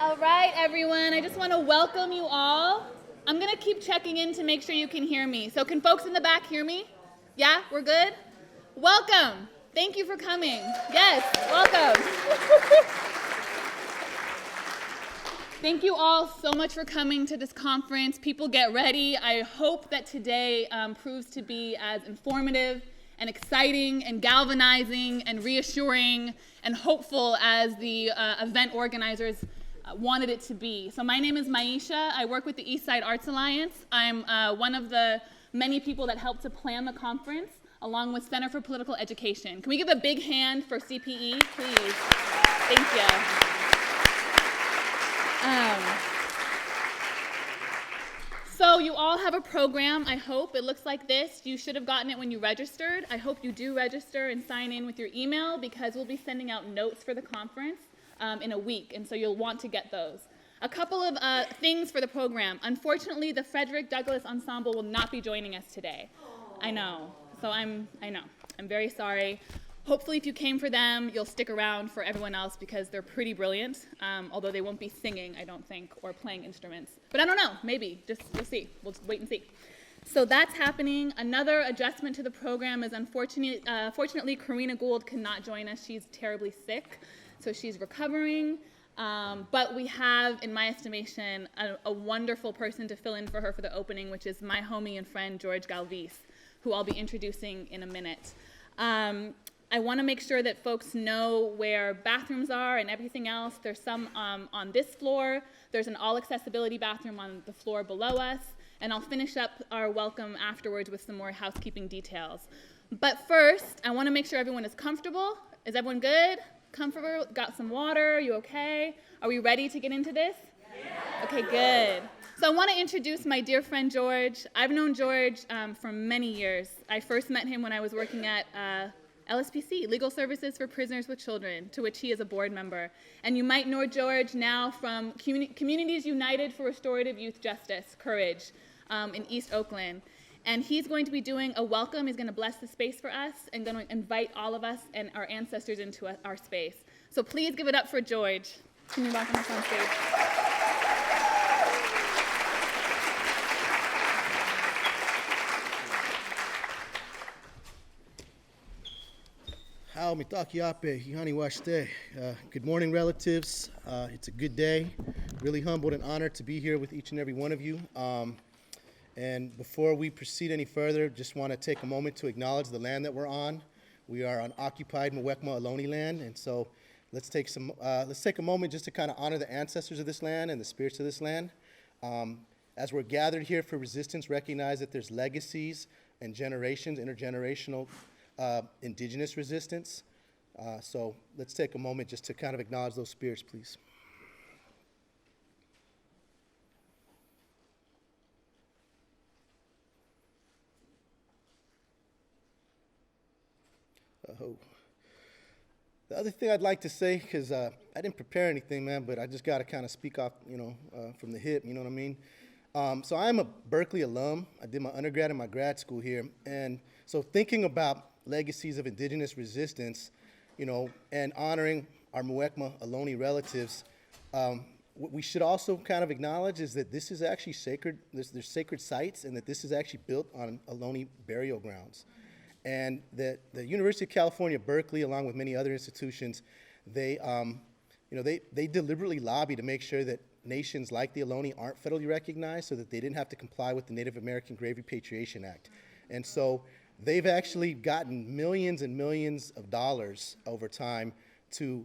All right, everyone, I just want to welcome you all. I'm going to keep checking in to make sure you can hear me. So can folks in the back hear me? Yeah, we're good? Welcome. Thank you for coming. Yes, welcome. Thank you all so much for coming to this conference. People get ready. I hope that today proves to be as informative and exciting and galvanizing and reassuring and hopeful as the event organizers wanted it to be. So my name is Maisha. I work with the Eastside Arts Alliance. I'm one of the many people that helped to plan the conference, along with Center for Political Education. Can we give a big hand for CPE, please? Thank you. So you all have a program, I hope. It looks like this. You should have gotten it when you registered. I hope you do register and sign in with your email because we'll be sending out notes for the conference in a week, and so you'll want to get those. A couple of things for the program. Unfortunately, the Frederick Douglass Ensemble will not be joining us today. I know. So I'm very sorry. Hopefully, if you came for them, you'll stick around for everyone else because they're pretty brilliant, although they won't be singing, I don't think, or playing instruments. But I don't know, maybe. We'll see. We'll wait and see. So that's happening. Another adjustment to the program is fortunately, Karina Gould cannot join us. She's terribly sick, so she's recovering. But we have, in my estimation, a wonderful person to fill in for her for the opening, which is my homie and friend, George Galvis, who I'll be introducing in a minute. I want to make sure that folks know where bathrooms are and everything else. There's some on this floor. There's an all-accessibility bathroom on the floor below us. And I'll finish up our welcome afterwards with some more housekeeping details. But first, I want to make sure everyone is comfortable. Is everyone good? Comfortable? Got some water? You okay? Are we ready to get into this? Yeah. Okay, good. So I want to introduce my dear friend George. I've known George for many years. I first met him when I was working at LSPC, Legal Services for Prisoners with Children, to which he is a board member. And you might know George now from Communities United for Restorative Youth Justice, Courage, in East Oakland. And he's going to be doing a welcome. He's going to bless the space for us and going to invite all of us and our ancestors into our space. So please give it up for George. Can you welcome us on stage? Good morning, relatives. It's a good day. Really humbled and honored to be here with each and every one of you. And before we proceed any further, just want to take a moment to acknowledge the land that we're on. We are on occupied Muwekma Ohlone land, and so let's take a moment just to kind of honor the ancestors of this land and the spirits of this land. As we're gathered here for resistance, recognize that there's legacies and generations, intergenerational indigenous resistance. So let's take a moment just to kind of acknowledge those spirits, please. The other thing I'd like to say, because I didn't prepare anything, man, but I just got to kind of speak off, from the hip, you know what I mean? So I'm a Berkeley alum. I did my undergrad and my grad school here. And so thinking about legacies of indigenous resistance, and honoring our Muwekma Ohlone relatives, what we should also kind of acknowledge is that this is actually sacred, there's sacred sites, and that this is actually built on Ohlone burial grounds. And that the University of California, Berkeley, along with many other institutions, they deliberately lobby to make sure that nations like the Ohlone aren't federally recognized so that they didn't have to comply with the Native American Grave Repatriation Act. And so they've actually gotten millions and millions of dollars over time to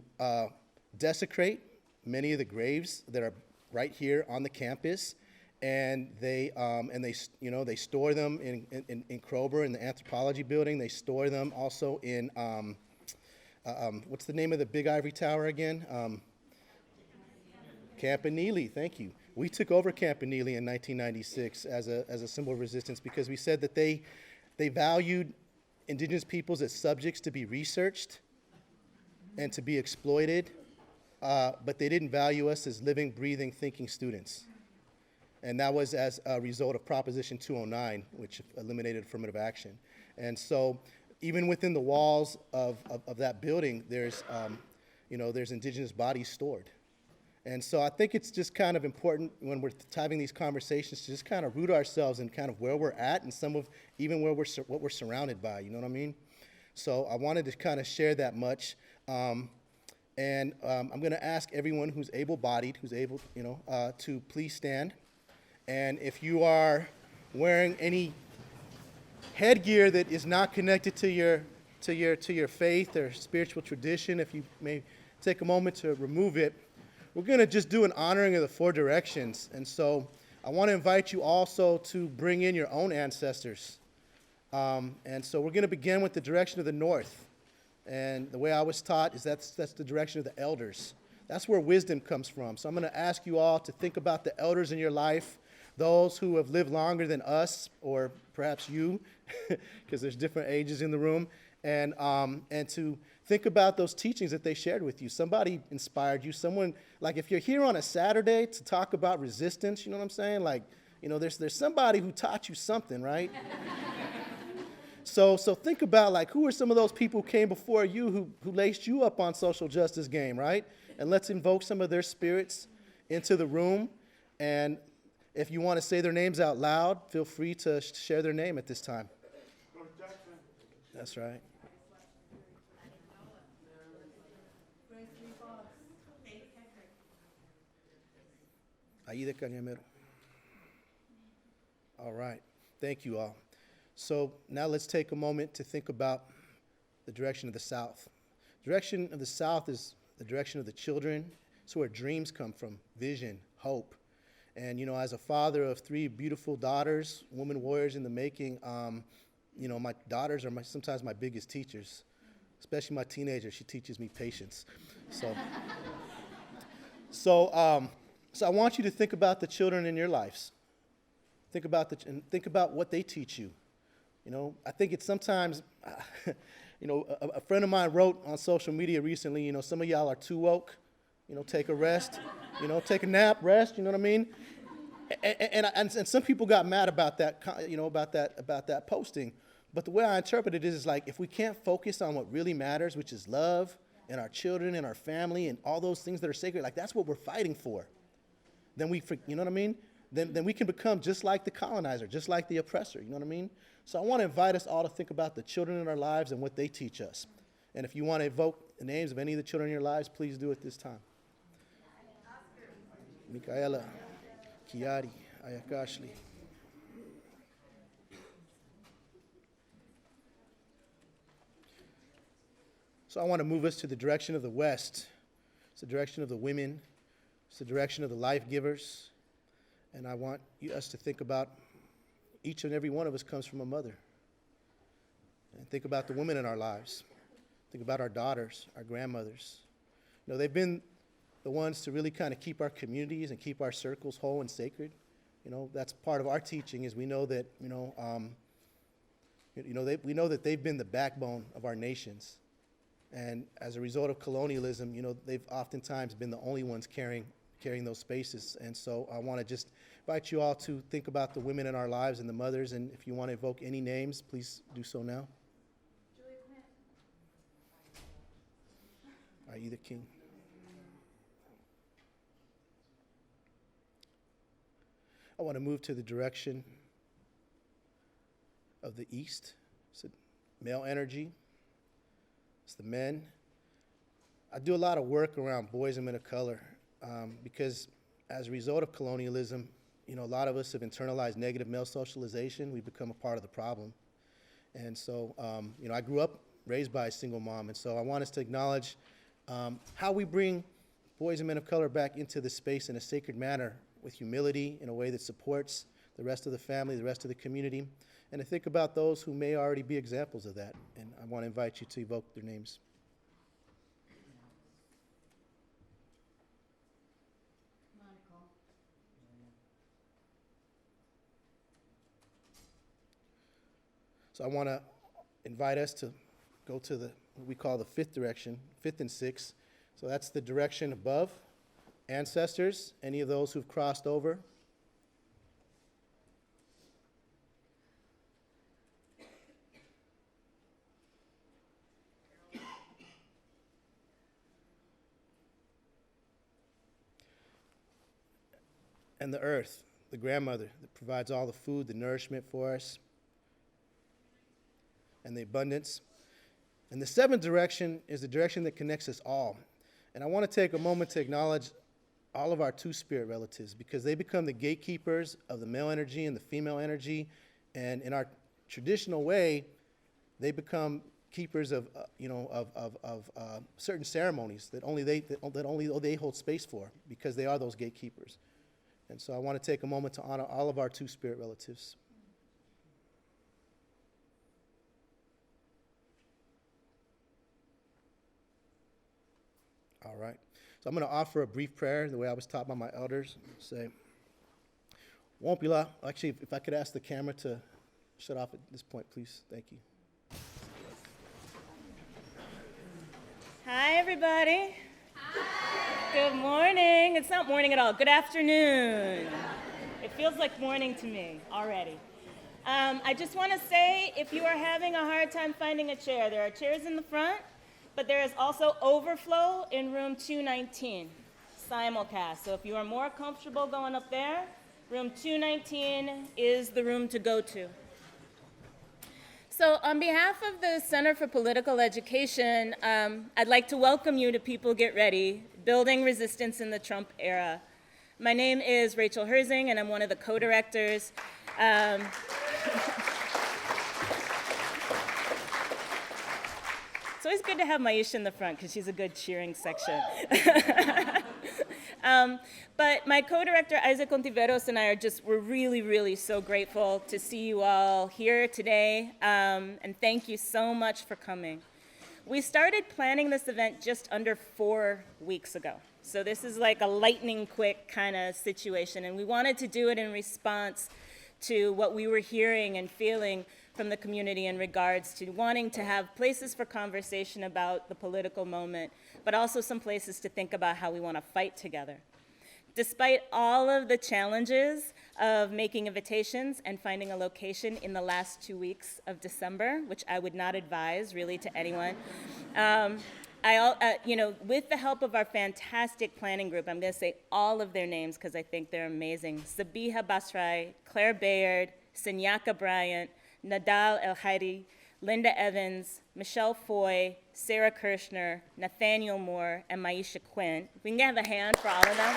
desecrate many of the graves that are right here on the campus, and they store them in Kroeber in the anthropology building. They store them also in what's the name of the big ivory tower again? Campanile. Thank you. We took over Campanile in 1996 as a symbol of resistance because we said that they valued indigenous peoples as subjects to be researched and to be exploited, but they didn't value us as living, breathing, thinking students. And that was as a result of Proposition 209, which eliminated affirmative action. And so even within the walls of that building, there's indigenous bodies stored. And so I think it's just kind of important when we're having these conversations to just kind of root ourselves in kind of where we're at and some of even what we're surrounded by, you know what I mean? So I wanted to kind of share that much. I'm going to ask everyone who's able-bodied, who's able, to please stand. And if you are wearing any headgear that is not connected to your faith or spiritual tradition, if you may take a moment to remove it, we're going to just do an honoring of the four directions. And so I want to invite you also to bring in your own ancestors. And so we're going to begin with the direction of the north. And the way I was taught is that's the direction of the elders. That's where wisdom comes from. So I'm going to ask you all to think about the elders in your life, those who have lived longer than us, or perhaps you, because there's different ages in the room, and to think about those teachings that they shared with you. Somebody inspired you. Someone, like if you're here on a Saturday to talk about resistance, you know what I'm saying? Like, there's somebody who taught you something, right? So think about, like, who are some of those people who came before you who laced you up on social justice game, right? And let's invoke some of their spirits into the room. And if you want to say their names out loud, feel free to share their name at this time. That's right. Aida Cañamero. All right. Thank you all. So now let's take a moment to think about the direction of the South. The direction of the South is the direction of the children. It's where dreams come from, vision, hope. And, as a father of three beautiful daughters, woman warriors in the making, my daughters are sometimes my biggest teachers, especially my teenager. She teaches me patience. So I want you to think about the children in your lives. Think about what they teach you. I think it's sometimes, a friend of mine wrote on social media recently, some of y'all are too woke, take a rest, take a nap, rest, you know what I mean? And some people got mad about that, about that posting. But the way I interpret it is like, if we can't focus on what really matters, which is love and our children and our family and all those things that are sacred, like that's what we're fighting for, then you know what I mean? Then we can become just like the colonizer, just like the oppressor, you know what I mean? So I want to invite us all to think about the children in our lives and what they teach us. And if you want to evoke the names of any of the children in your lives, please do it this time. Micaela, Kiari, Ayakashli. So I want to move us to the direction of the West. It's the direction of the women. It's the direction of the life givers. And I want us to think about each and every one of us comes from a mother. And think about the women in our lives. Think about our daughters, our grandmothers. They've been the ones to really kind of keep our communities and keep our circles whole and sacred. That's part of our teaching is we know that, we know that they've been the backbone of our nations. And as a result of colonialism, they've oftentimes been the only ones carrying those spaces. And so I want to just invite you all to think about the women in our lives and the mothers. And if you want to evoke any names, please do so now. Aida King. I want to move to the direction of the East. It's male energy. It's the men. I do a lot of work around boys and men of color because as a result of colonialism, a lot of us have internalized negative male socialization. We've become a part of the problem. And so, I grew up raised by a single mom, and so I want us to acknowledge how we bring boys and men of color back into the space in a sacred manner with humility in a way that supports the rest of the family, the rest of the community, and to think about those who may already be examples of that. And I want to invite you to evoke their names. So I want to invite us to go to what we call the fifth direction, fifth and sixth. So that's the direction above, ancestors, any of those who've crossed over. and the earth, the grandmother that provides all the food, the nourishment for us, and the abundance. And the seventh direction is the direction that connects us all. And I want to take a moment to acknowledge all of our two-spirit relatives, because they become the gatekeepers of the male energy and the female energy. And in our traditional way, they become keepers of certain ceremonies that only they hold space for, because they are those gatekeepers. And so I want to take a moment to honor all of our two-spirit relatives. All right. So I'm going to offer a brief prayer the way I was taught by my elders. Say, Wompila. Actually, if I could ask the camera to shut off at this point, please. Thank you. Hi, everybody. Hi. Good morning. It's not morning at all. Good afternoon. It feels like morning to me already. I just want to say, if you are having a hard time finding a chair, there are chairs in the front, but there is also overflow in room 219, simulcast. So if you are more comfortable going up there, room 219 is the room to go to. So on behalf of the Center for Political Education, I'd like to welcome you to People Get Ready, Building Resistance in the Trump Era. My name is Rachel Herzing, and I'm one of the co-directors. It's always good to have Maisha in the front, because she's a good cheering section. But my co-director, Isaac Ontiveros, and I we're really, really so grateful to see you all here today, and thank you so much for coming. We started planning this event just under 4 weeks ago. So this is like a lightning quick kind of situation, and we wanted to do it in response to what we were hearing and feeling from the community in regards to wanting to have places for conversation about the political moment, but also some places to think about how we want to fight together. Despite all of the challenges of making invitations and finding a location in the last 2 weeks of December, which I would not advise really to anyone, with the help of our fantastic planning group, I'm going to say all of their names because I think they're amazing. Sabiha Basrai, Claire Bayard, Sinyaka Bryant, Nadal El Haidi, Linda Evans, Michelle Foy, Sarah Kirshner, Nathaniel Moore, and Maisha Quint. We can have a hand for all of them.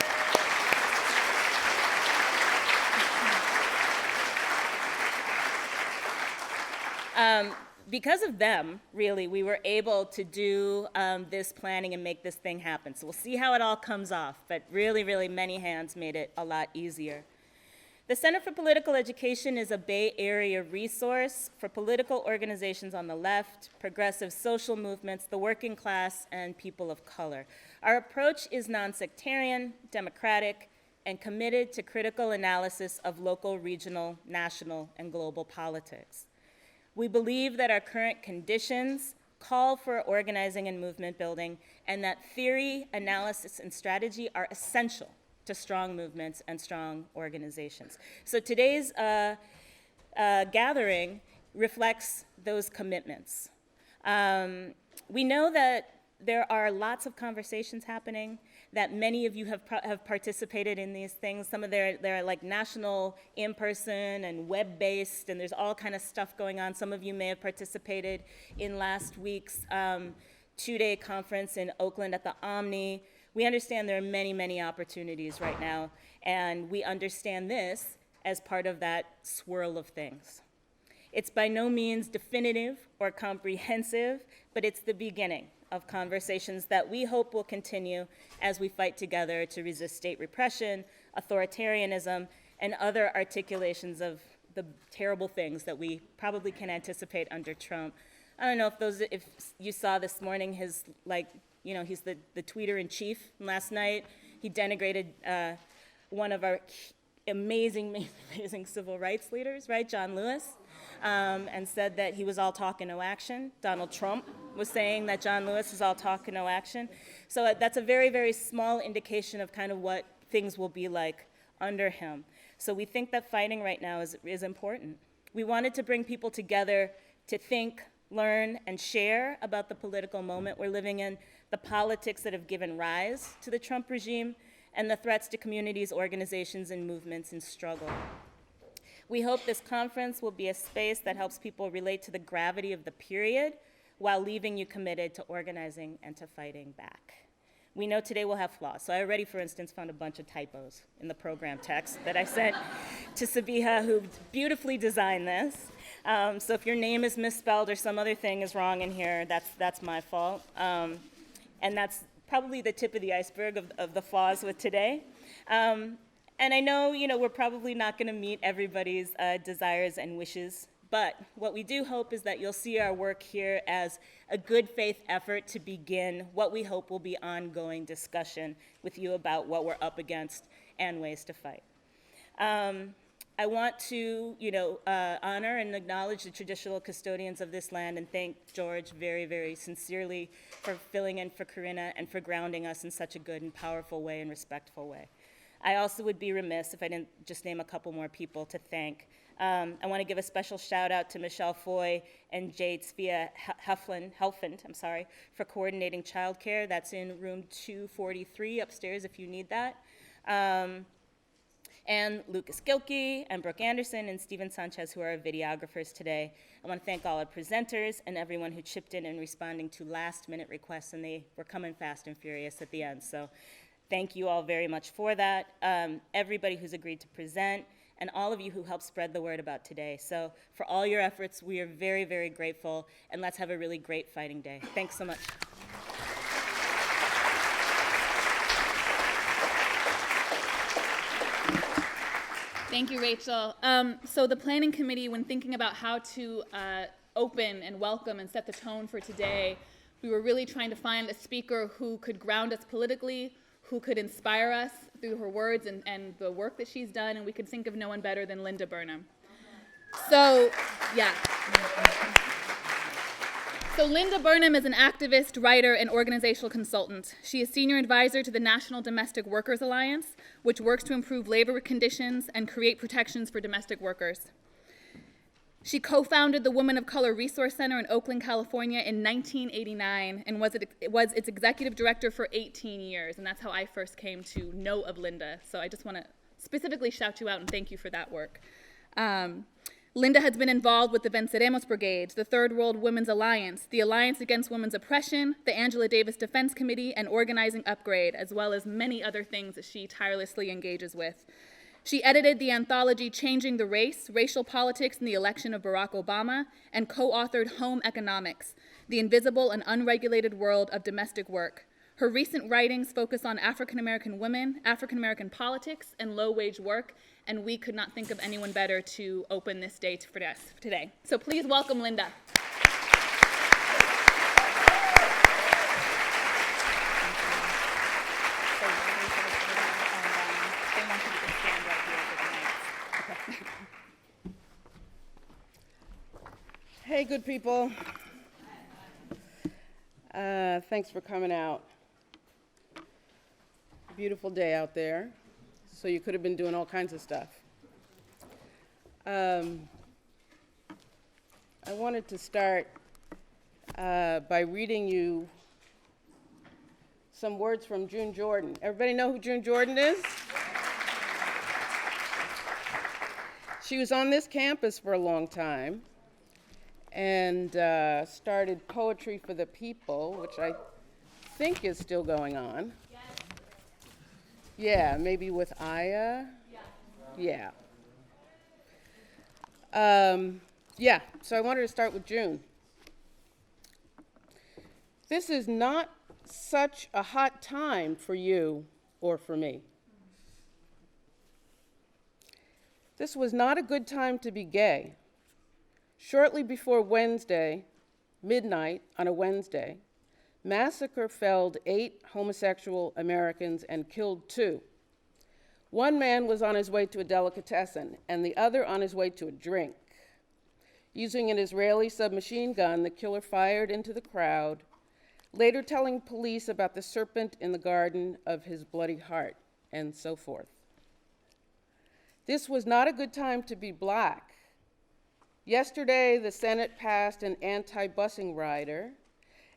Because of them, really, we were able to do this planning and make this thing happen. So we'll see how it all comes off, but really, really many hands made it a lot easier. The Center for Political Education is a Bay Area resource for political organizations on the left, progressive social movements, the working class, and people of color. Our approach is non-sectarian, democratic, and committed to critical analysis of local, regional, national, and global politics. We believe that our current conditions call for organizing and movement building, and that theory, analysis, and strategy are essential to strong movements and strong organizations. So today's gathering reflects those commitments. We know that there are lots of conversations happening, that many of you have participated in these things. Some of they're like national, in-person, and web-based, and there's all kind of stuff going on. Some of you may have participated in last week's two-day conference in Oakland at the Omni. We understand there are many, many opportunities right now, and we understand this as part of that swirl of things. It's by no means definitive or comprehensive, but it's the beginning of conversations that we hope will continue as we fight together to resist state repression, authoritarianism, and other articulations of the terrible things that we probably can anticipate under Trump. I don't know if you saw this morning his, he's the tweeter in chief. Last night, he denigrated one of our amazing civil rights leaders, right, John Lewis, and said that he was all talk and no action. Donald Trump was saying that John Lewis is all talk and no action. So that's a very, very small indication of kind of what things will be like under him. So we think that fighting right now is important. We wanted to bring people together to think, learn, and share about the political moment we're living in, the politics that have given rise to the Trump regime, and the threats to communities, organizations, and movements in struggle. We hope this conference will be a space that helps people relate to the gravity of the period while leaving you committed to organizing and to fighting back. We know today will have flaws. So I already, for instance, found a bunch of typos in the program text that I sent to Sabiha, who beautifully designed this. So if your name is misspelled or some other thing is wrong in here, that's my fault. And that's probably the tip of the iceberg of the flaws with today. And I know, we're probably not going to meet everybody's desires and wishes, but what we do hope is that you'll see our work here as a good faith effort to begin what we hope will be ongoing discussion with you about what we're up against and ways to fight. I want to, honor and acknowledge the traditional custodians of this land and thank George very, very sincerely for filling in for Corinna and for grounding us in such a good and powerful way and respectful way. I also would be remiss if I didn't just name a couple more people to thank. I want to give a special shout out to Michelle Foy and Jade Svea Helfand, for coordinating childcare. That's in room 243 upstairs if you need that. And Lucas Guilkey and Brooke Anderson and Steven Sanchez, who are our videographers today. I want to thank all our presenters and everyone who chipped in responding to last-minute requests, and they were coming fast and furious at the end. So thank you all very much for that. Everybody who's agreed to present, and all of you who helped spread the word about today. So for all your efforts, we are very, very grateful, and let's have a really great fighting day. Thanks so much. Thank you, Rachel. So the planning committee, when thinking about how to open and welcome and set the tone for today, we were really trying to find a speaker who could ground us politically, who could inspire us through her words and the work that she's done, and we could think of no one better than Linda Burnham. So, yeah. So Linda Burnham is an activist, writer, and organizational consultant. She is senior advisor to the National Domestic Workers Alliance, which works to improve labor conditions and create protections for domestic workers. She co-founded the Women of Color Resource Center in Oakland, California in 1989 and was its executive director for 18 years. And that's how I first came to know of Linda. So I just want to specifically shout you out and thank you for that work. Linda has been involved with the Venceremos Brigades, the Third World Women's Alliance, the Alliance Against Women's Oppression, the Angela Davis Defense Committee, and Organizing Upgrade, as well as many other things that she tirelessly engages with. She edited the anthology Changing the Race, Racial Politics in the Election of Barack Obama, and co-authored Home Economics, The Invisible and Unregulated World of Domestic Work. Her recent writings focus on African-American women, African-American politics, and low-wage work, and we could not think of anyone better to open this day for us today. So please welcome Linda. Hey, good people. Thanks for coming out. Beautiful day out there, so you could have been doing all kinds of stuff. I wanted to start by reading you some words from June Jordan. Everybody know who June Jordan is? She was on this campus for a long time and started Poetry for the People, which I think is still going on. Yes. Yeah, maybe with Aya. Yeah. Yeah, so I wanted to start with June. This is not such a hot time for you or for me. This was not a good time to be gay. Shortly before Wednesday, midnight on a Wednesday, massacre felled 8 homosexual Americans and killed 2. One man was on his way to a delicatessen and the other on his way to a drink. Using an Israeli submachine gun, the killer fired into the crowd, later telling police about the serpent in the garden of his bloody heart, and so forth. This was not a good time to be Black. Yesterday, the Senate passed an anti-busing rider,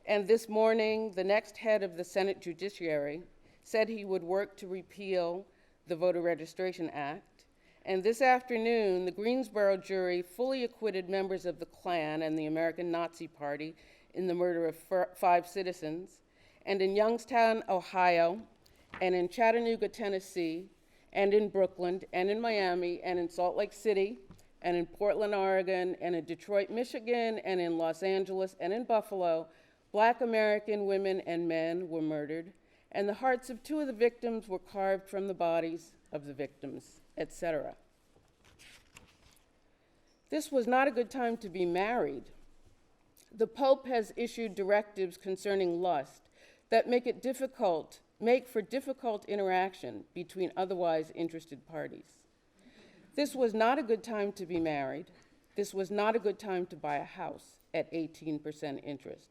and this morning, the next head of the Senate Judiciary said he would work to repeal the Voter Registration Act. And this afternoon, the Greensboro jury fully acquitted members of the Klan and the American Nazi Party in the murder of 5 citizens. And in Youngstown, Ohio, and in Chattanooga, Tennessee, and in Brooklyn, and in Miami, and in Salt Lake City, and in Portland, Oregon, and in Detroit, Michigan, and in Los Angeles, and in Buffalo, Black American women and men were murdered, and the hearts of 2 of the victims were carved from the bodies of the victims, etc. This was not a good time to be married. The Pope has issued directives concerning lust that make for difficult interaction between otherwise interested parties. This was not a good time to be married. This was not a good time to buy a house at 18% interest.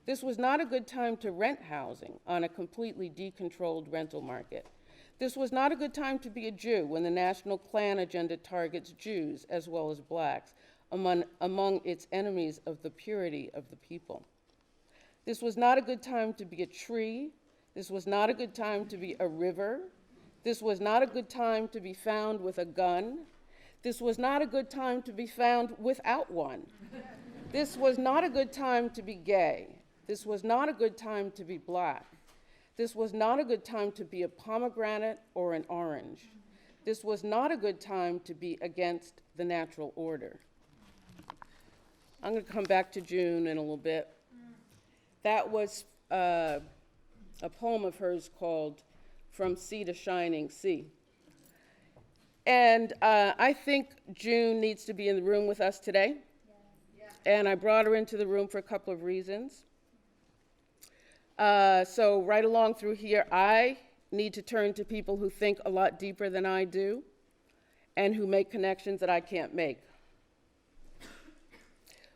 This was not a good time to rent housing on a completely decontrolled rental market. This was not a good time to be a Jew when the National Klan agenda targets Jews as well as blacks among its enemies of the purity of the people. This was not a good time to be a tree. This was not a good time to be a river. This was not a good time to be found with a gun. This was not a good time to be found without one. This was not a good time to be gay. This was not a good time to be black. This was not a good time to be a pomegranate or an orange. This was not a good time to be against the natural order. I'm going to come back to June in a little bit. That was a poem of hers called From Sea to Shining Sea. And I think June needs to be in the room with us today. And I brought her into the room for a couple of reasons. So right along through here, I need to turn to people who think a lot deeper than I do and who make connections that I can't make.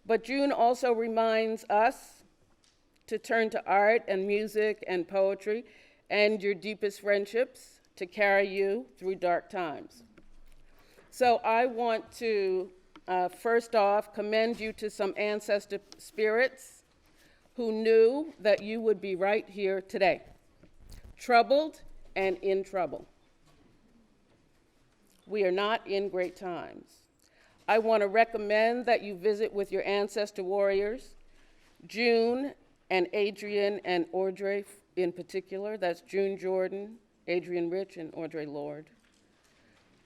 But June also reminds us to turn to art and music and poetry and your deepest friendships to carry you through dark times. So I want to, first off, commend you to some ancestor spirits who knew that you would be right here today, troubled and in trouble. We are not in great times. I want to recommend that you visit with your ancestor warriors, June and Adrian and Audrey in particular. That's June Jordan, Adrian Rich, and Audrey Lord,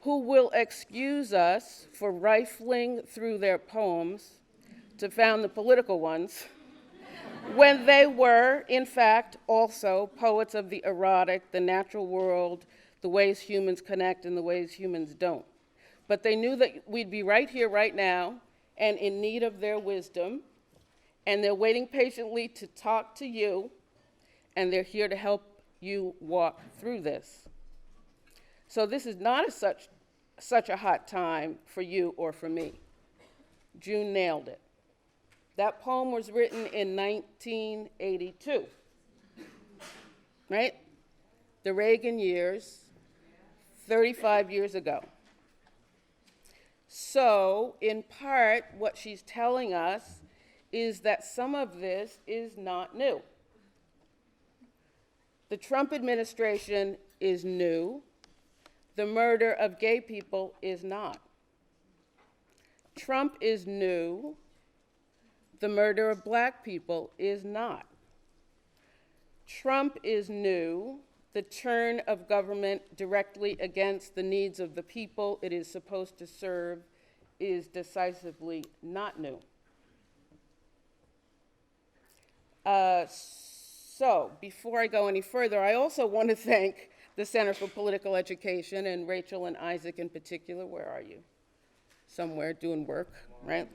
who will excuse us for rifling through their poems to find the political ones when they were, in fact, also poets of the erotic, the natural world, the ways humans connect and the ways humans don't. But they knew that we'd be right here, right now, and in need of their wisdom, and they're waiting patiently to talk to you, and they're here to help you walk through this. So this is not such a hot time for you or for me. June nailed it. That poem was written in 1982, right? The Reagan years, 35 years ago. So, in part, what she's telling us is that some of this is not new. The Trump administration is new. The murder of gay people is not. Trump is new. The murder of black people is not. Trump is new. The turn of government directly against the needs of the people it is supposed to serve is decisively not new. So, before I go any further, I also want to thank the Center for Political Education and Rachel and Isaac in particular. Where are you? Somewhere doing work, right?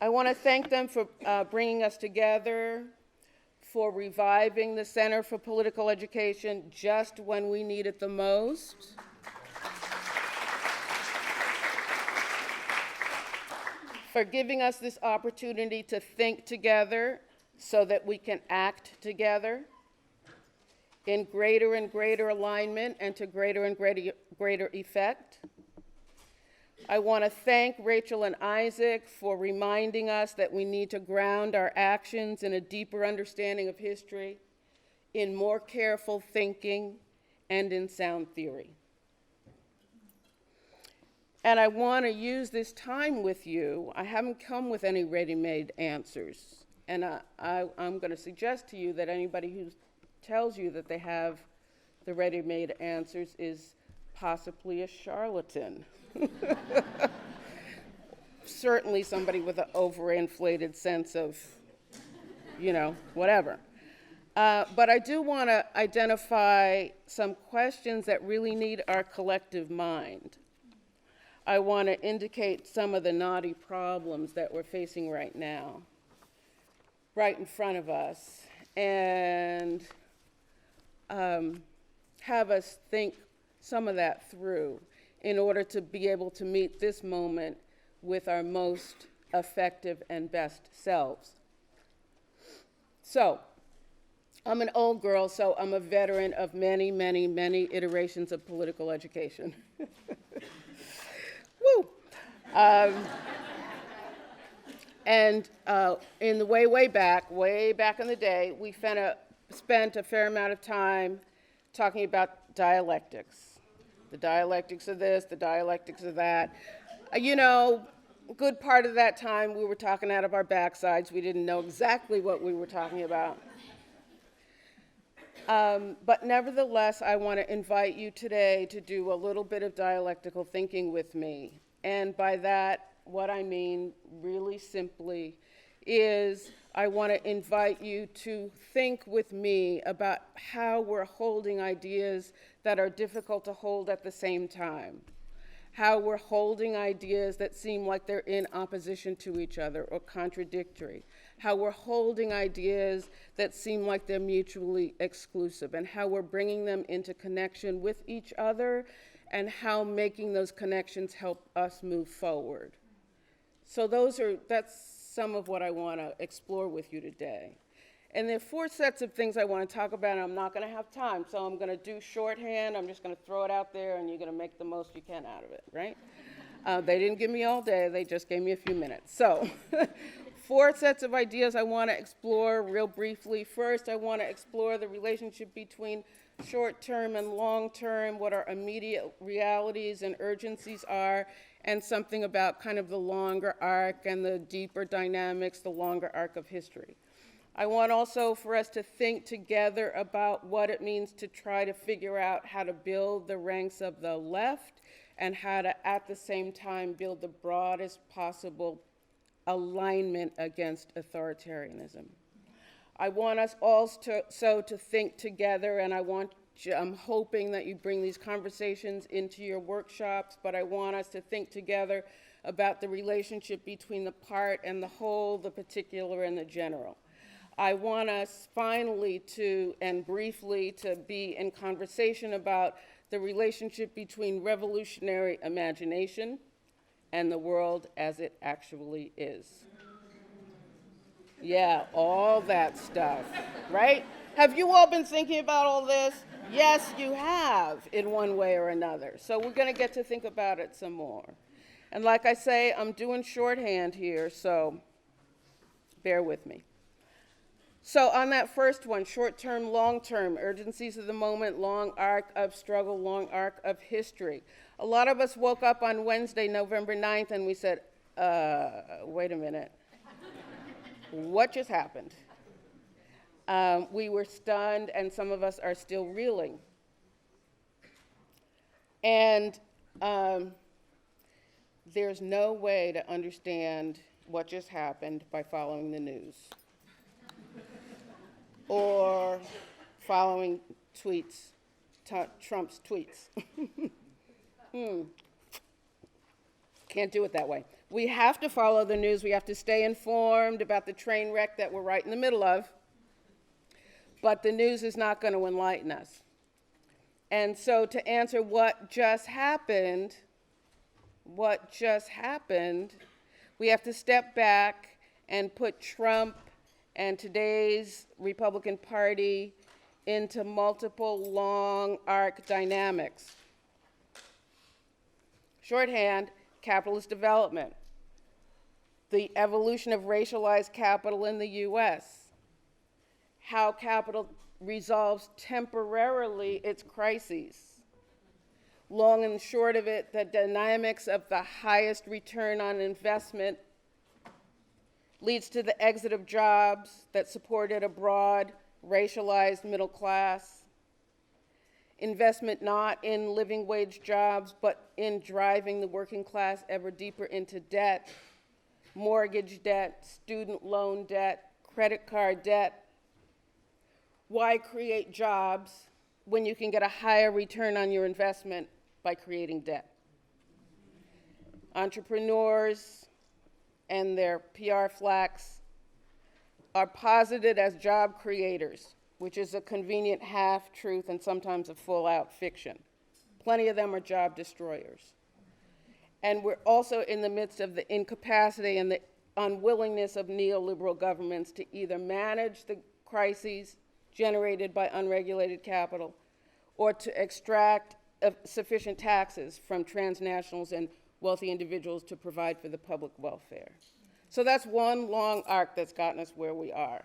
I want to thank them for bringing us together, for reviving the Center for Political Education just when we need it the most. For giving us this opportunity to think together so that we can act together in greater and greater alignment and to greater and greater effect. I want to thank Rachel and Isaac for reminding us that we need to ground our actions in a deeper understanding of history, in more careful thinking, and in sound theory. And I want to use this time with you. I haven't come with any ready-made answers. And I'm going to suggest to you that anybody who tells you that they have the ready-made answers is possibly a charlatan. Certainly somebody with an overinflated sense of, whatever. But I do want to identify some questions that really need our collective mind. I want to indicate some of the knotty problems that we're facing right now, right in front of us, and have us think some of that through in order to be able to meet this moment with our most effective and best selves. So, I'm an old girl, so I'm a veteran of many, many, many iterations of political education. Woo! And in the way back in the day, we spent a fair amount of time talking about dialectics. The dialectics of this, the dialectics of that. A good part of that time we were talking out of our backsides. We didn't know exactly what we were talking about. But nevertheless, I want to invite you today to do a little bit of dialectical thinking with me. And by that, what I mean really simply is I want to invite you to think with me about how we're holding ideas that are difficult to hold at the same time. How we're holding ideas that seem like they're in opposition to each other or contradictory. How we're holding ideas that seem like they're mutually exclusive, and how we're bringing them into connection with each other, and how making those connections help us move forward. So that's some of what I want to explore with you today. And there are 4 sets of things I want to talk about, and I'm not going to have time, so I'm going to do shorthand. I'm just going to throw it out there, and you're going to make the most you can out of it, right? They didn't give me all day. They just gave me a few minutes. So 4 sets of ideas I want to explore real briefly. First, I want to explore the relationship between short-term and long-term, what our immediate realities and urgencies are, and something about kind of the longer arc and the deeper dynamics, the longer arc of history. I want also for us to think together about what it means to try to figure out how to build the ranks of the left and how to, at the same time, build the broadest possible alignment against authoritarianism. I want us also to think together, and I'm hoping that you bring these conversations into your workshops, but I want us to think together about the relationship between the part and the whole, the particular and the general. I want us finally and briefly to be in conversation about the relationship between revolutionary imagination and the world as it actually is. Yeah, all that stuff, right? Have you all been thinking about all this? Yes, you have, in one way or another. So we're going to get to think about it some more. And like I say, I'm doing shorthand here, so bear with me. So on that first one, short-term, long-term, urgencies of the moment, long arc of struggle, long arc of history. A lot of us woke up on Wednesday, November 9th, and we said, wait a minute. What just happened? We were stunned, and some of us are still reeling. And there's no way to understand what just happened by following the news or following tweets, Trump's tweets. Can't do it that way. We have to follow the news. We have to stay informed about the train wreck that we're right in the middle of. But the news is not going to enlighten us. And so to answer what just happened, we have to step back and put Trump and today's Republican Party into multiple long arc dynamics. Shorthand, capitalist development, the evolution of racialized capital in the US, how capital resolves temporarily its crises. Long and short of it, the dynamics of the highest return on investment leads to the exit of jobs that supported a broad, racialized middle class. Investment not in living wage jobs, but in driving the working class ever deeper into debt, mortgage debt, student loan debt, credit card debt. Why create jobs when you can get a higher return on your investment by creating debt? Entrepreneurs and their PR flacks are posited as job creators, which is a convenient half-truth and sometimes a full-out fiction. Plenty of them are job destroyers. And we're also in the midst of the incapacity and the unwillingness of neoliberal governments to either manage the crises generated by unregulated capital or to extract sufficient taxes from transnationals and wealthy individuals to provide for the public welfare. So that's one long arc that's gotten us where we are.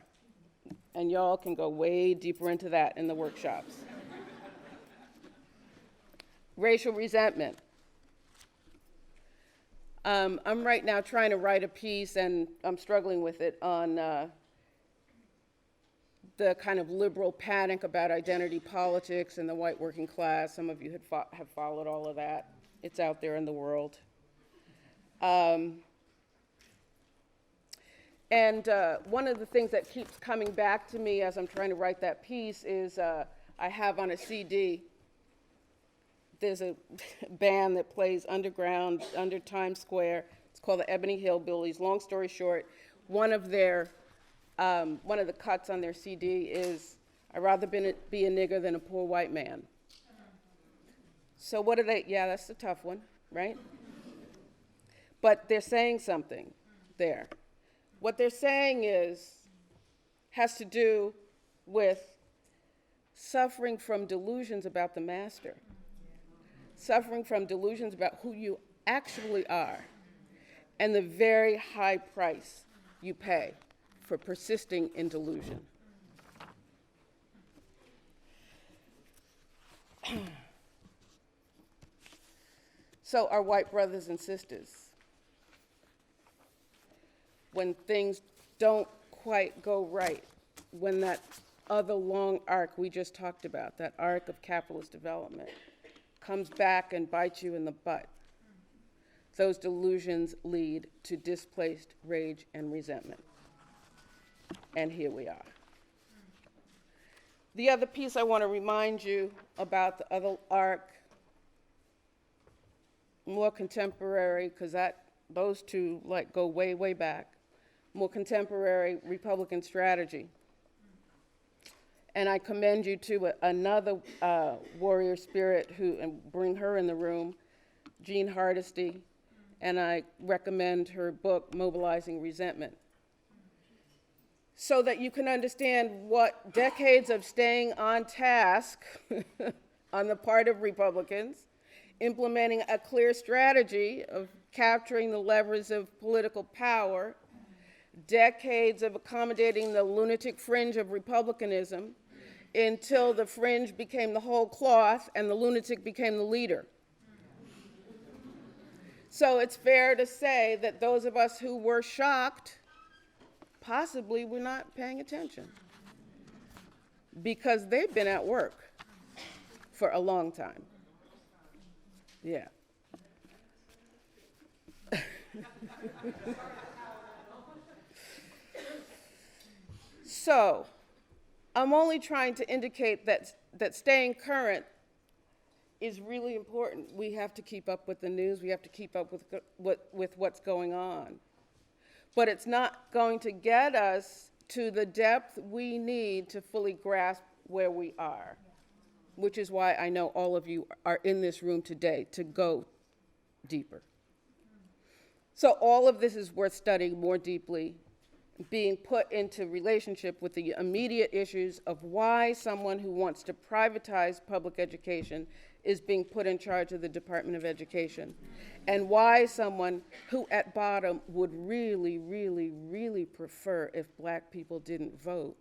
And y'all can go way deeper into that in the workshops. Racial resentment. I'm right now trying to write a piece, and I'm struggling with it, on the kind of liberal panic about identity politics and the white working class. Some of you have followed all of that. It's out there in the world. And one of the things that keeps coming back to me as I'm trying to write that piece is I have on a CD, there's a band that plays underground under Times Square. It's called the Ebony Hillbillies. Long story short, one of the cuts on their CD is, I'd rather be a nigger than a poor white man. So what are they? Yeah, that's a tough one, right? But they're saying something there. What they're saying has to do with suffering from delusions about the master, suffering from delusions about who you actually are, and the very high price you pay for persisting in delusion. So our white brothers and sisters, when things don't quite go right, when that other long arc we just talked about, that arc of capitalist development, comes back and bites you in the butt, those delusions lead to displaced rage and resentment. And here we are. The other piece I want to remind you about, the other arc, more contemporary, because those two go way, way back, more contemporary Republican strategy. And I commend you to another warrior spirit and bring her in the room, Jean Hardesty, and I recommend her book, Mobilizing Resentment, so that you can understand what decades of staying on task on the part of Republicans, implementing a clear strategy of capturing the levers of political power, decades of accommodating the lunatic fringe of republicanism until the fringe became the whole cloth and the lunatic became the leader. So it's fair to say that those of us who were shocked possibly were not paying attention, because they've been at work for a long time. Yeah. So, I'm only trying to indicate that staying current is really important. We have to keep up with the news. We have to keep up with what's going on. But it's not going to get us to the depth we need to fully grasp where we are, which is why I know all of you are in this room today to go deeper. So all of this is worth studying more deeply, being put into relationship with the immediate issues of why someone who wants to privatize public education is being put in charge of the Department of Education, and why someone who at bottom would really, really, really prefer if black people didn't vote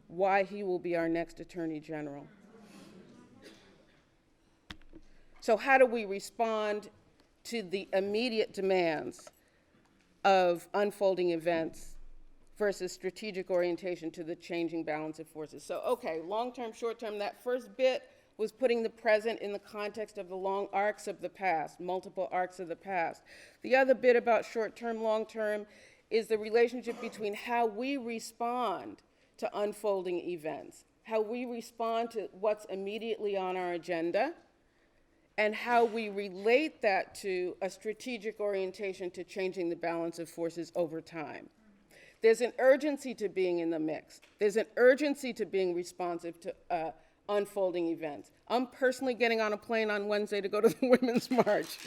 why he will be our next Attorney General. So how do we respond to the immediate demands of unfolding events versus strategic orientation to the changing balance of forces? So, okay, long-term, short-term, that first bit was putting the present in the context of the long arcs of the past, multiple arcs of the past. The other bit about short-term, long-term is the relationship between how we respond to unfolding events, how we respond to what's immediately on our agenda, and how we relate that to a strategic orientation to changing the balance of forces over time. There's an urgency to being in the mix. There's an urgency to being responsive to unfolding events. I'm personally getting on a plane on Wednesday to go to the Women's March.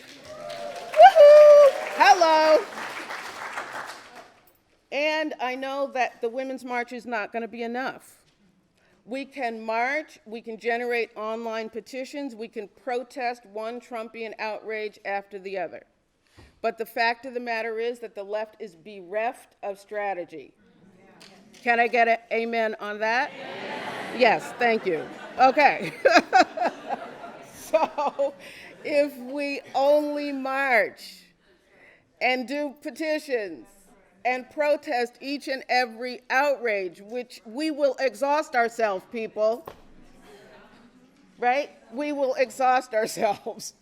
Woohoo! Hello! And I know that the Women's March is not going to be enough. We can march, we can generate online petitions, we can protest one Trumpian outrage after the other. But the fact of the matter is that the left is bereft of strategy. Can I get an amen on that? Yes, thank you. Okay. So if we only march and do petitions and protest each and every outrage, which we will exhaust ourselves, people, right? We will exhaust ourselves.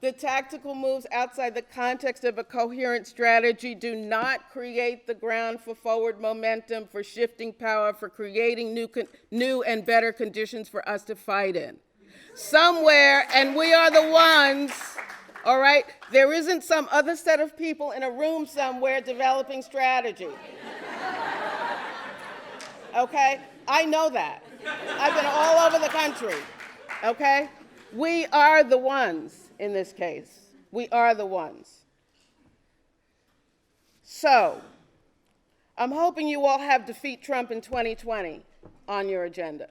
The tactical moves outside the context of a coherent strategy do not create the ground for forward momentum, for shifting power, for creating new and better conditions for us to fight in. Somewhere, and we are the ones, all right? There isn't some other set of people in a room somewhere developing strategy. Okay? I know that. I've been all over the country. Okay? We are the ones in this case. We are the ones. So, I'm hoping you all have Defeat Trump in 2020 on your agenda.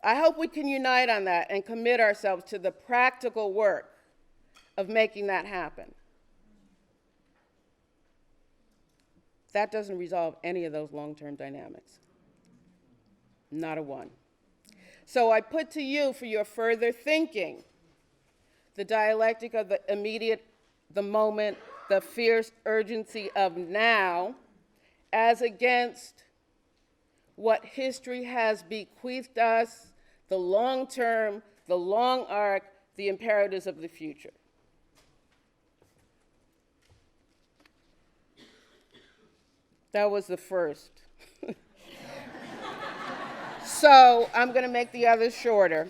I hope we can unite on that and commit ourselves to the practical work of making that happen. That doesn't resolve any of those long-term dynamics. Not a one. So I put to you for your further thinking the dialectic of the immediate, the moment, the fierce urgency of now, as against what history has bequeathed us, the long term, the long arc, the imperatives of the future. That was the first. So I'm going to make the others shorter.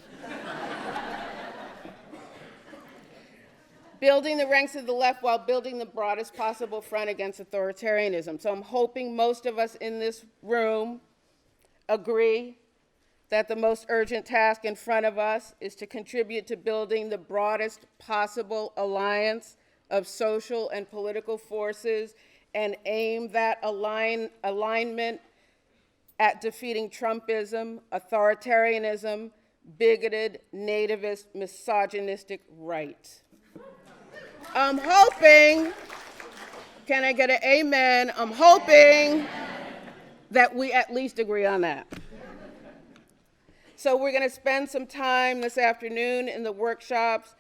Building the ranks of the left while building the broadest possible front against authoritarianism. So I'm hoping most of us in this room agree that the most urgent task in front of us is to contribute to building the broadest possible alliance of social and political forces and aim that alignment at defeating Trumpism, authoritarianism, bigoted, nativist, misogynistic right. I'm hoping, can I get an amen? I'm hoping that we at least agree on that. So we're going to spend some time this afternoon in the workshops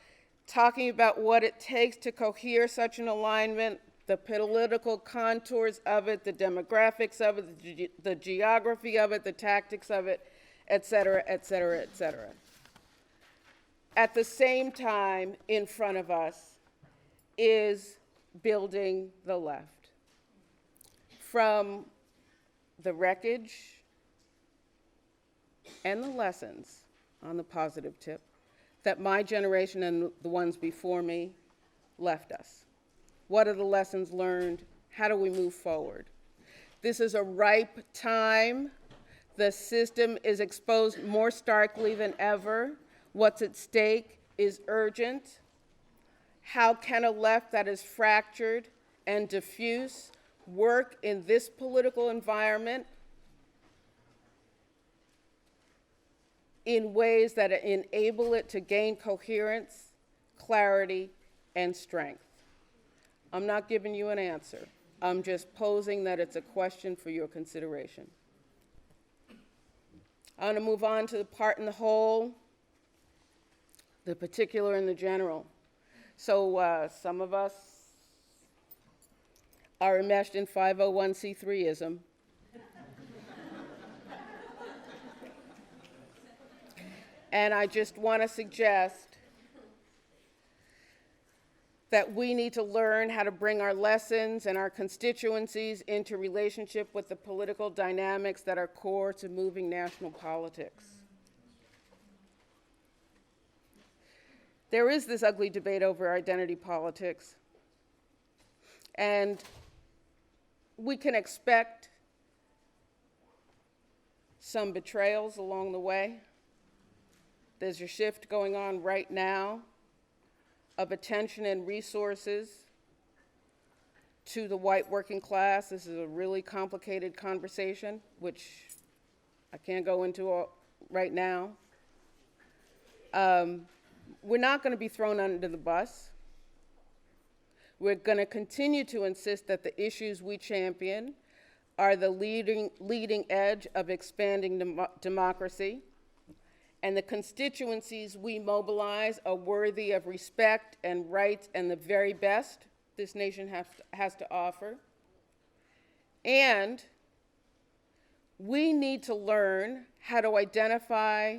talking about what it takes to cohere such an alignment, the political contours of it, the demographics of it, the geography of it, the tactics of it, et cetera, et cetera, et cetera. At the same time, in front of us is building the left. From the wreckage and the lessons, on the positive tip, that my generation and the ones before me left us. What are the lessons learned? How do we move forward? This is a ripe time. The system is exposed more starkly than ever. What's at stake is urgent. How can a left that is fractured and diffuse work in this political environment in ways that enable it to gain coherence, clarity, and strength? I'm not giving you an answer. I'm just posing that it's a question for your consideration. I want to move on to the part and the whole, the particular and the general. So some of us are enmeshed in 501c3ism. And I just want to suggest that we need to learn how to bring our lessons and our constituencies into relationship with the political dynamics that are core to moving national politics. There is this ugly debate over identity politics, and we can expect some betrayals along the way. There's a shift going on right now of attention and resources to the white working class. This is a really complicated conversation, which I can't go into right now. We're not going to be thrown under the bus. We're going to continue to insist that the issues we champion are the leading edge of expanding democracy, and the constituencies we mobilize are worthy of respect and rights and the very best this nation has to offer. And we need to learn how to identify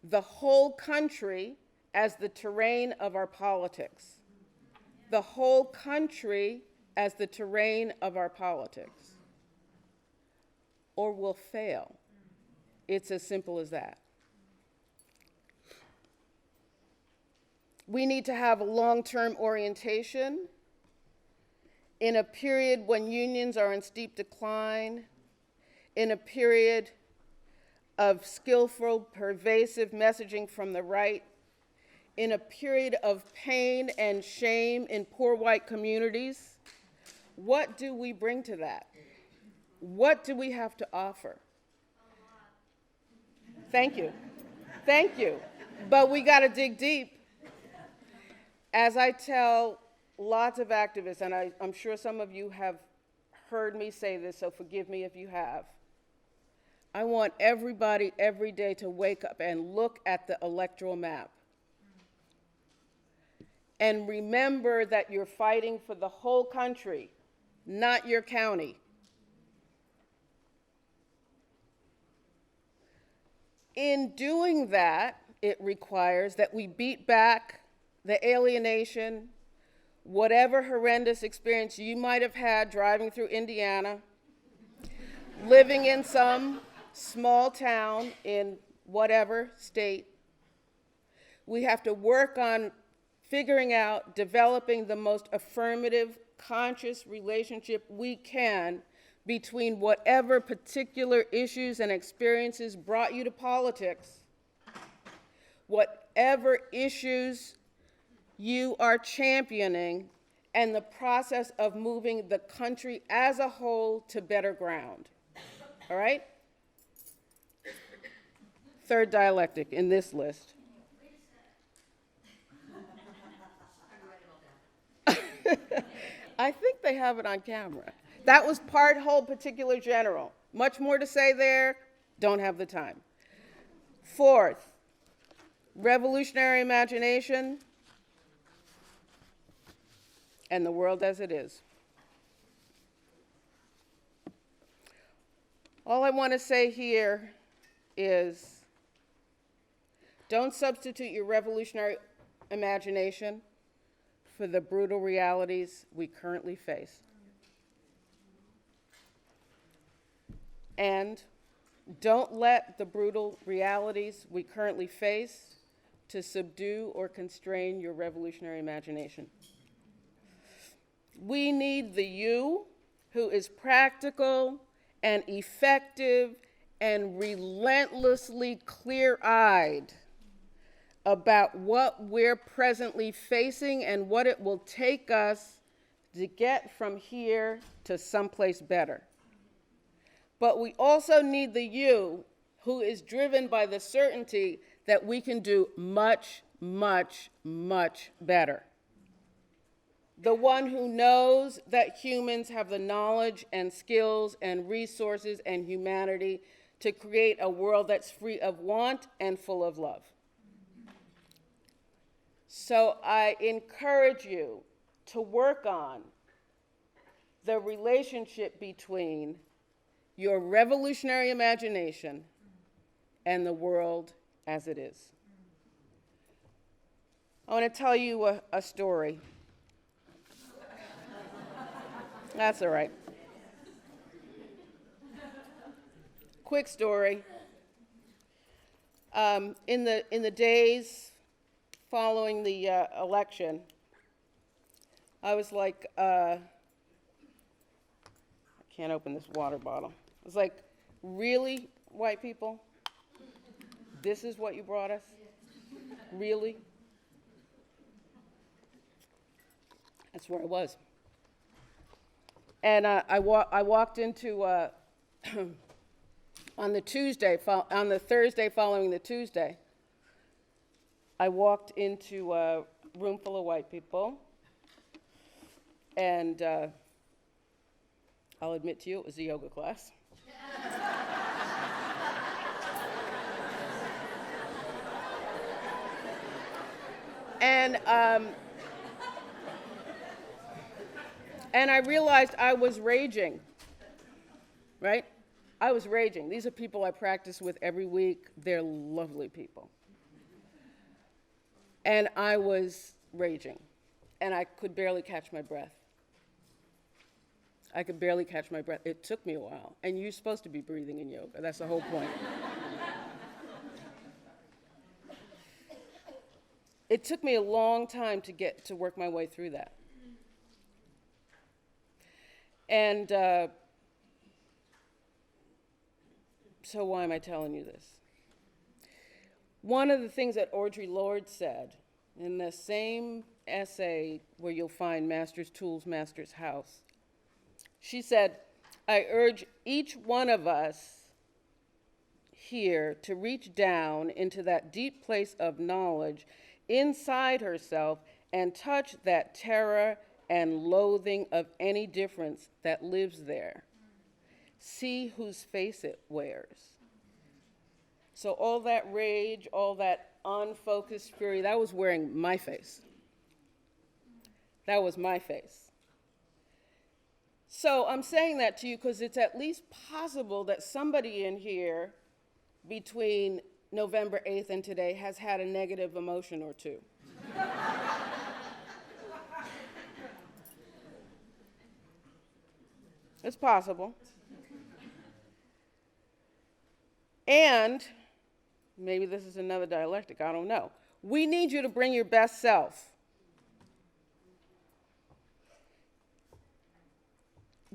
the whole country as the terrain of our politics. The whole country as the terrain of our politics. Or we'll fail. It's as simple as that. We need to have a long-term orientation in a period when unions are in steep decline, in a period of skillful, pervasive messaging from the right, in a period of pain and shame in poor white communities. What do we bring to that? What do we have to offer? Thank you. Thank you. But we got to dig deep. As I tell lots of activists, and I'm sure some of you have heard me say this, so forgive me if you have, I want everybody every day to wake up and look at the electoral map. And remember that you're fighting for the whole country, not your county. In doing that, it requires that we beat back the alienation, whatever horrendous experience you might have had driving through Indiana, living in some small town in whatever state. We have to work on figuring out, developing the most affirmative, conscious relationship we can between whatever particular issues and experiences brought you to politics, whatever issues you are championing, and the process of moving the country as a whole to better ground. All right? Third dialectic in this list. I think they have it on camera. That was part, whole, particular, general. Much more to say there, don't have the time. Fourth, revolutionary imagination and the world as it is. All I want to say here is don't substitute your revolutionary imagination for the brutal realities we currently face. And don't let the brutal realities we currently face to subdue or constrain your revolutionary imagination. We need the you who is practical and effective and relentlessly clear-eyed about what we're presently facing and what it will take us to get from here to someplace better. But we also need the you who is driven by the certainty that we can do much, much, much better. The one who knows that humans have the knowledge and skills and resources and humanity to create a world that's free of want and full of love. So I encourage you to work on the relationship between your revolutionary imagination and the world as it is. I want to tell you a story. That's all right. Quick story. In the days following the election, I was like, I can't open this water bottle. I was like, really, white people? This is what you brought us? Really? That's where I was. And I walked into, on the Thursday following the Tuesday, I walked into a room full of white people, and I'll admit to you, it was a yoga class. And I realized I was raging, right? I was raging. These are people I practice with every week. They're lovely people. And I was raging, and I could barely catch my breath. I could barely catch my breath. It took me a while, and you're supposed to be breathing in yoga. That's the whole point. It took me a long time to work my way through that. And so why am I telling you this? One of the things that Audre Lorde said in the same essay where you'll find Master's Tools, Master's House, she said, I urge each one of us here to reach down into that deep place of knowledge inside herself and touch that terror and loathing of any difference that lives there. See whose face it wears. So all that rage, all that unfocused fury, that was wearing my face. That was my face. So I'm saying that to you because it's at least possible that somebody in here between November 8th and today has had a negative emotion or two. It's possible. And maybe this is another dialectic, I don't know. We need you to bring your best self.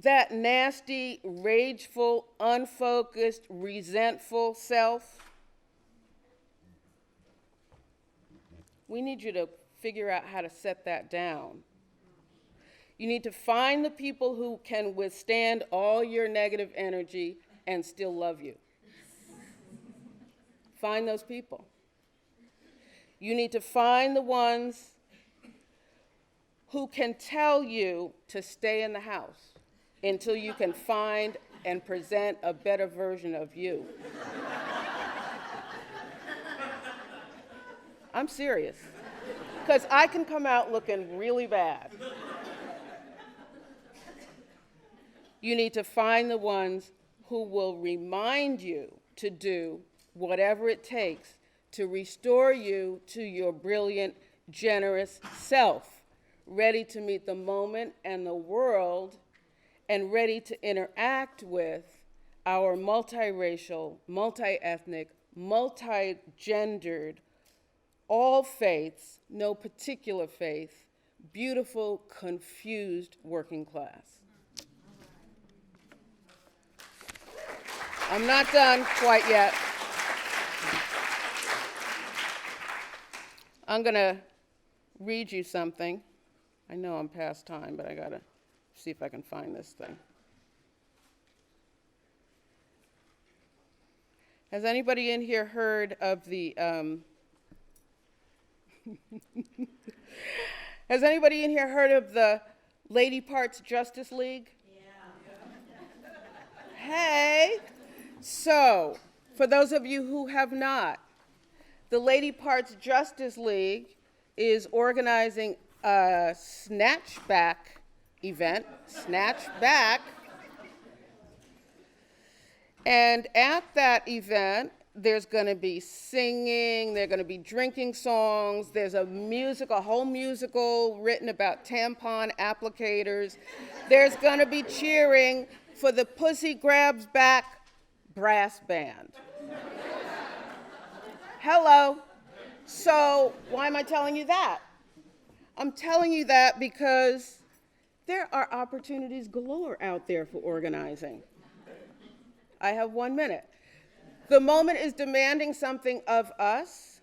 That nasty, rageful, unfocused, resentful self, we need you to figure out how to set that down. You need to find the people who can withstand all your negative energy and still love you. Find those people. You need to find the ones who can tell you to stay in the house until you can find and present a better version of you. I'm serious. Because I can come out looking really bad. You need to find the ones who will remind you to do whatever it takes to restore you to your brilliant, generous self, ready to meet the moment and the world, and ready to interact with our multiracial, multi-ethnic, multi-gendered, all faiths, no particular faith, beautiful, confused working class. I'm not done quite yet. I'm going to read you something. I know I'm past time, but I got to see if I can find this thing. Has anybody in here heard of the, has anybody in here heard of the Lady Parts Justice League? Yeah. Hey. So, for those of you who have not, the Lady Parts Justice League is organizing a Snatchback event, Snatchback. And at that event, there's going to be singing, there's going to be drinking songs, there's a whole musical written about tampon applicators. There's going to be cheering for the Pussy Grabs Back brass band. Hello. So why am I telling you that? I'm telling you that because there are opportunities galore out there for organizing. I have 1 minute. The moment is demanding something of us,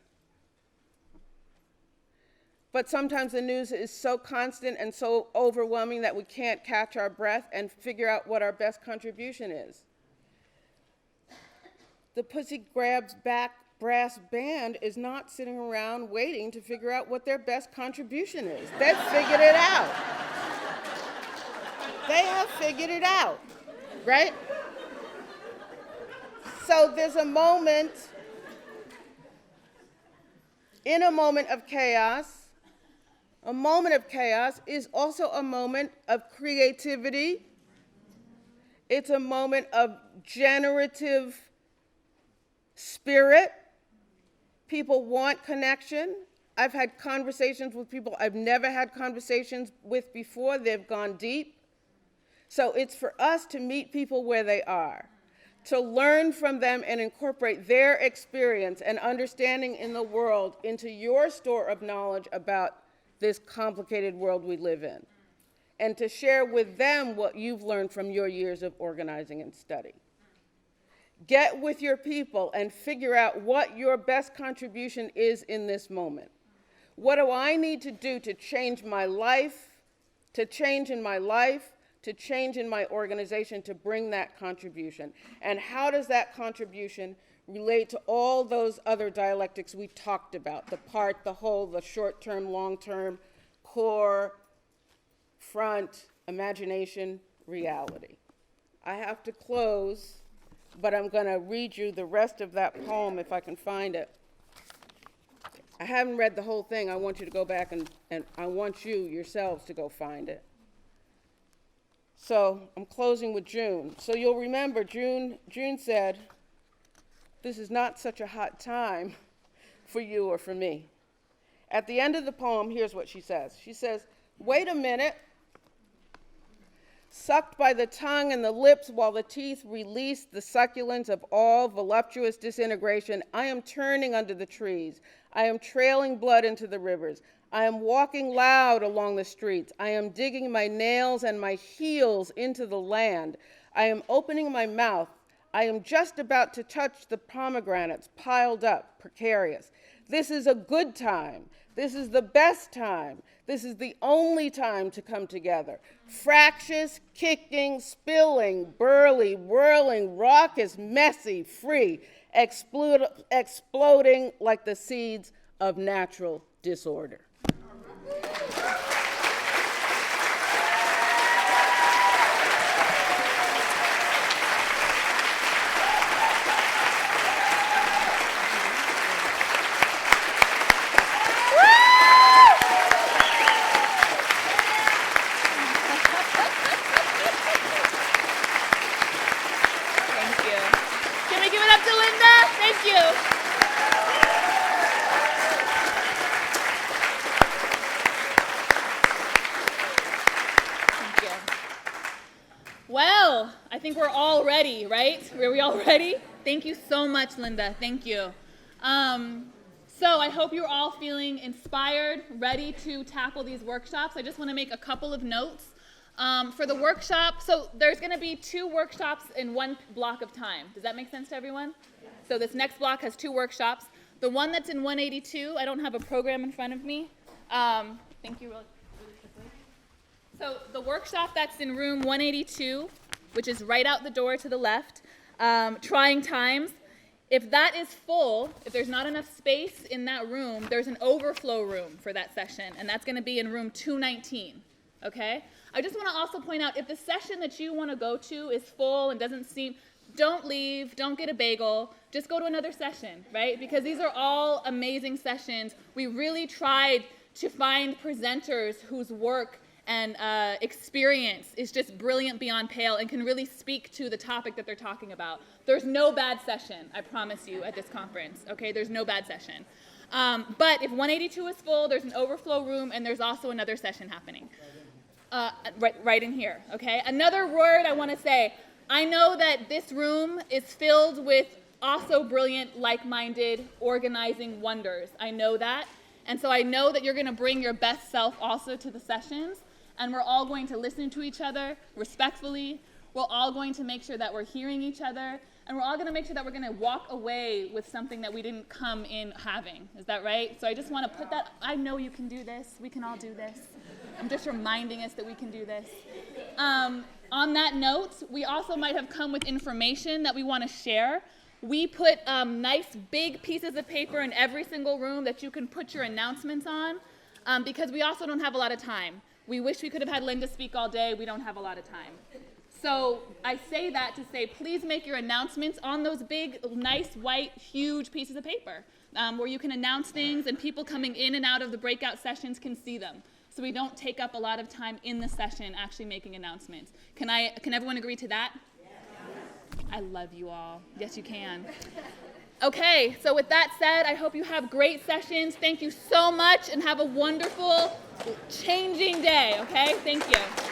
but sometimes the news is so constant and so overwhelming that we can't catch our breath and figure out what our best contribution is. The Pussy Grabs Back brass band is not sitting around waiting to figure out what their best contribution is. They've figured it out. They have figured it out, right? So there's a moment, in a moment of chaos is also a moment of creativity. It's a moment of generative spirit. People want connection. I've had conversations with people I've never had conversations with before. They've gone deep. So it's for us to meet people where they are, to learn from them and incorporate their experience and understanding in the world into your store of knowledge about this complicated world we live in, and to share with them what you've learned from your years of organizing and study. Get with your people and figure out what your best contribution is in this moment. What do I need to do to change my life, to change in my life, to change in my organization to bring that contribution? And how does that contribution relate to all those other dialectics we talked about, the part, the whole, the short-term, long-term, core, front, imagination, reality? I have to close, but I'm going to read you the rest of that poem if I can find it. I haven't read the whole thing. I want you to go back and I want you yourselves to go find it. So I'm closing with June. So you'll remember June said, "This is not such a hot time for you or for me." At the end of the poem, here's what she says. She says, "Wait a minute. Sucked by the tongue and the lips while the teeth release the succulence of all voluptuous disintegration, I am turning under the trees. I am trailing blood into the rivers. I am walking loud along the streets. I am digging my nails and my heels into the land. I am opening my mouth. I am just about to touch the pomegranates piled up, precarious. This is a good time. This is the best time. This is the only time to come together. Fractious, kicking, spilling, burly, whirling, raucous, messy, free, exploding like the seeds of natural disorder." Well, I think we're all ready, right? Are we all ready? Thank you so much, Linda. Thank you. So I hope you're all feeling inspired, ready to tackle these workshops. I just want to make a couple of notes. For the workshop, so there's going to be 2 workshops in one block of time. Does that make sense to everyone? So this next block has 2 workshops. The one that's in 182, I don't have a program in front of me. Thank you really quickly. So the workshop that's in room 182, which is right out the door to the left, trying times. If that is full, if there's not enough space in that room, there's an overflow room for that session, and that's going to be in room 219, okay? I just want to also point out, if the session that you want to go to is full and doesn't seem, don't leave, don't get a bagel, just go to another session, right? Because these are all amazing sessions. We really tried to find presenters whose work and experience is just brilliant beyond pale and can really speak to the topic that they're talking about. There's no bad session, I promise you, at this conference, okay? There's no bad session. But if 182 is full, there's an overflow room, and there's also another session happening. Right in here, okay? Another word I want to say, I know that this room is filled with also brilliant, like-minded, organizing wonders. I know that. And so I know that you're going to bring your best self also to the sessions, and we're all going to listen to each other respectfully. We're all going to make sure that we're hearing each other, and we're all going to make sure that we're going to walk away with something that we didn't come in having. Is that right? So I just want to put that, I know you can do this. We can all do this. I'm just reminding us that we can do this. On that note, we also might have come with information that we want to share. We put nice big pieces of paper in every single room that you can put your announcements on, because we also don't have a lot of time. We wish we could have had Linda speak all day. We don't have a lot of time. So I say that to say, please make your announcements on those big, nice, white, huge pieces of paper, where you can announce things and people coming in and out of the breakout sessions can see them. So we don't take up a lot of time in the session actually making announcements. Can everyone agree to that? I love you all. Yes, you can. Okay, so with that said, I hope you have great sessions. Thank you so much and have a wonderful, changing day, okay? Thank you.